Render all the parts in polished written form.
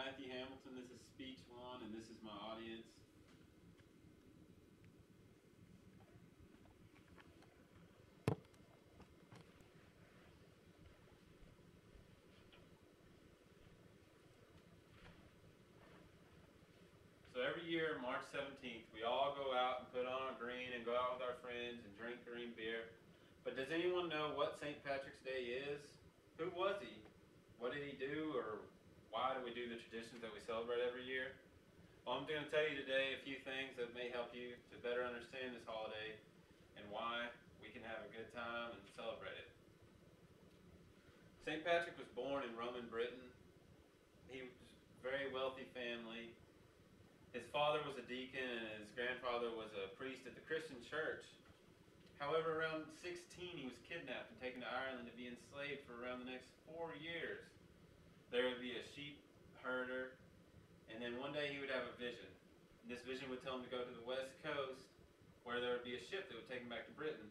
Matthew Hamilton. This is speech 1, and this is my audience. So every year, March 17th, we all go out and put on our green and go out with our friends and drink green beer. But does anyone know what St. Patrick's Day is? Who was he? What did he do, or why do we do the traditions that we celebrate every year? Well, I'm going to tell you today a few things that may help you to better understand this holiday and why we can have a good time and celebrate it. St. Patrick was born in Roman Britain. He was a very wealthy family. His father was a deacon and his grandfather was a priest at the Christian church. However, around 16 he was kidnapped and taken to Ireland to be enslaved for around the next 4 years. There would be a sheep herder, and then one day he would have a vision. This vision would tell him to go to the west coast where there would be a ship that would take him back to Britain.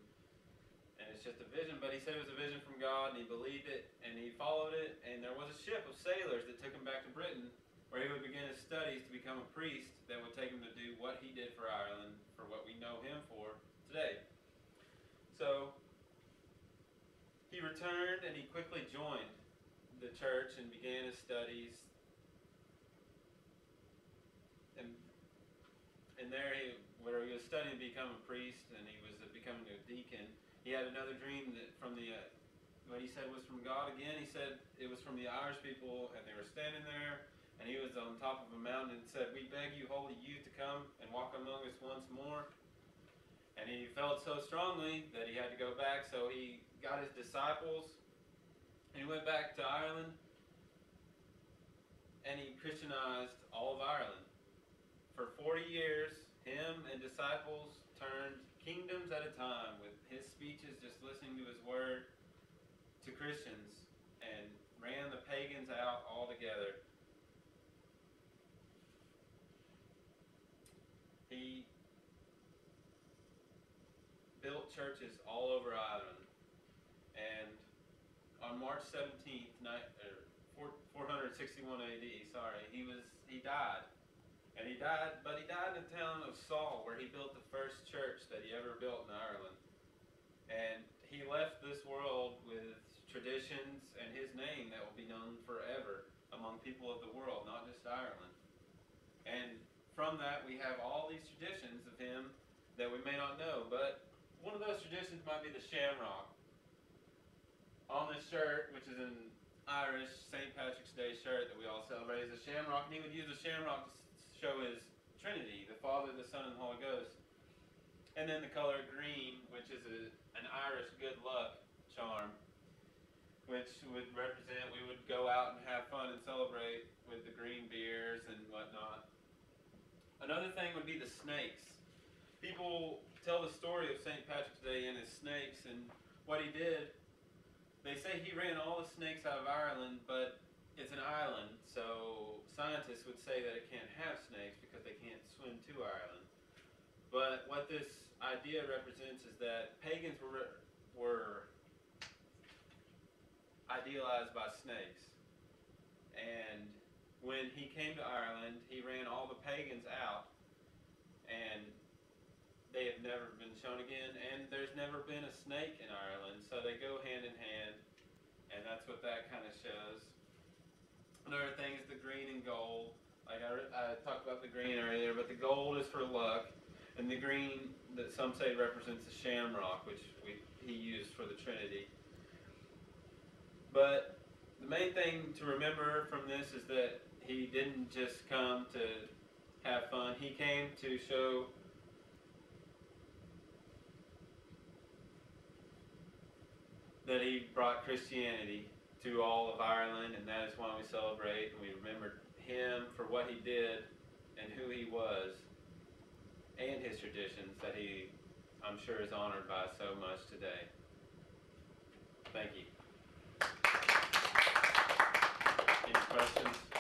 And it's just a vision, but he said it was a vision from God, and he believed it, and he followed it, and there was a ship of sailors that took him back to Britain, where he would begin his studies to become a priest that would take him to do what he did for Ireland, for what we know him for today. So he returned and he quickly joined the church and began his studies. And there, where he was studying to become a priest and he was becoming a deacon, he had another dream that from what he said was from God again. He said it was from the Irish people, and they were standing there, and he was on top of a mountain and said, "We beg you, holy youth, to come and walk among us once more." And he felt so strongly that he had to go back, so he got his disciples, and he went back to Ireland, and he Christianized all of Ireland. For 40 years, him and disciples turned kingdoms at a time with his speeches, just listening to his word, to Christians, and ran the pagans out altogether. He built churches all over Ireland, and on March 17th, 461 AD, he died. And he died in the town of Saul, where he built the first church that he ever built in Ireland. And he left this world with traditions and his name that will be known forever among people of the world, not just Ireland. And from that, we have all these traditions of him that we may not know, but one of those traditions might be the shamrock. On this shirt, which is an Irish St. Patrick's Day shirt that we all celebrate, is a shamrock, and he would use a shamrock to show his Trinity, the Father, the Son, and the Holy Ghost. And then the color green, which is an Irish good luck charm, which would represent we would go out and have fun and celebrate with the green beers and whatnot. Another thing would be the snakes. People tell the story of St. Patrick's Day and his snakes and what he did. They say he ran all the snakes out of Ireland, but it's an island, so scientists would say that it can't have snakes because they can't swim to Ireland. But what this idea represents is that pagans were idealized by snakes. And when he came to Ireland, he ran all the pagans out, and they have never been shown again, and there's never been a snake in Ireland, so they go hand in hand, and that's what that kind of shows. Another thing is the green and gold. Like I talked about the green earlier, but the gold is for luck, and the green that some say represents the shamrock, which he used for the Trinity. But the main thing to remember from this is that he didn't just come to have fun. He came to show that he brought Christianity to all of Ireland, and that is why we celebrate and we remember him for what he did and who he was and his traditions that he, I'm sure, is honored by so much today. Thank you. Any questions?